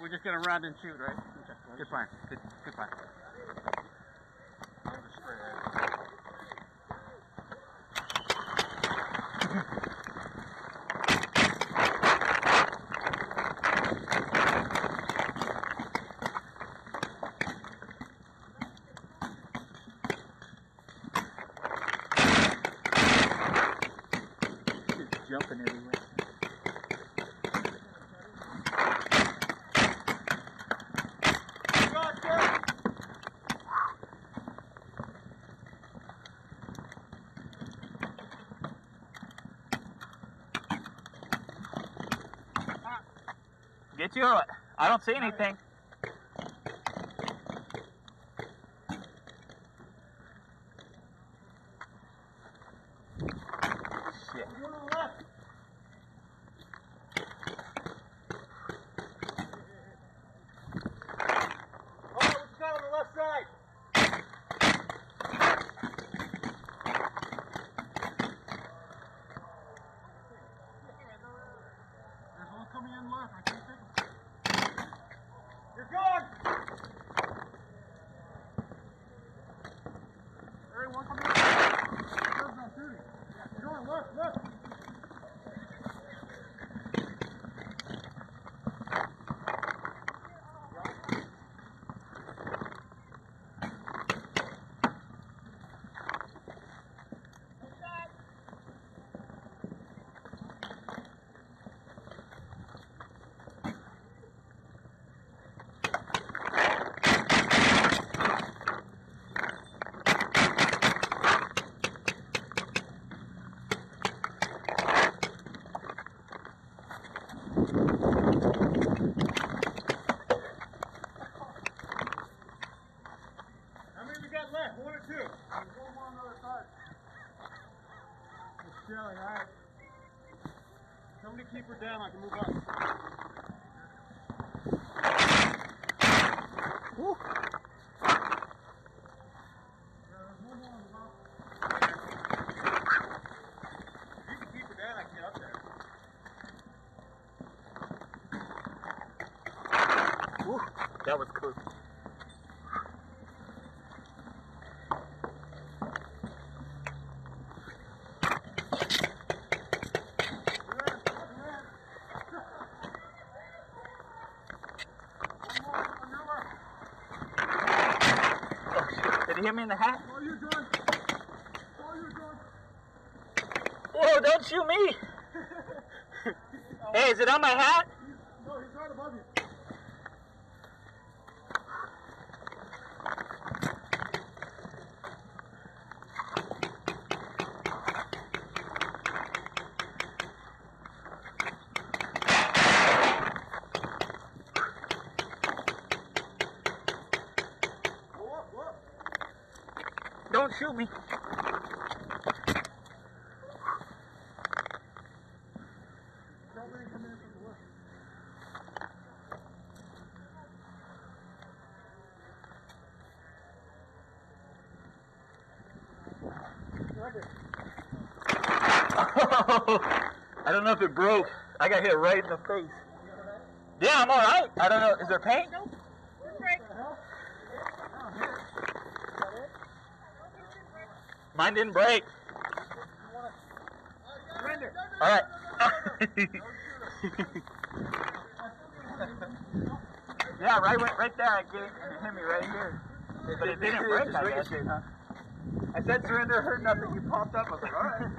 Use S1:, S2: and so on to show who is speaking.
S1: We're just gonna run and shoot, right? Okay. Good plan. Good plan.
S2: It's jumping everywhere.
S3: Get you? I don't see anything. Shit.
S1: There's one coming in left. I can't take him.
S4: You're gone!
S1: There, one coming in left. There's no shooting. You're going left, left.
S4: How many we got left? One or two?
S1: There's one more on the other side. It's chilling, alright.
S4: Somebody keep her down. I can move up.
S3: Woo.
S1: Yeah, there's one more on the left.
S4: If you can keep her down, I can get up there.
S3: Woo. That was cool. Did he hit me in the hat?
S1: Oh, you're done. Oh, you're done.
S3: Whoa, don't shoot me! Hey, is it on my hat?
S1: No, he's right above you. Go up, go up.
S3: Don't shoot me.
S1: Don't let him come in from the left. Right there.
S3: I don't know if it broke. I got hit right in the face. Yeah, I'm alright. I don't know. Is there paint?
S1: What the hell? Oh, here. Is that it?
S3: Mine didn't break.
S1: Surrender.
S3: Alright. Yeah, right there. It hit me right here. But it didn't break, I guess.
S2: I said surrender, heard nothing. You popped up. I was like, alright.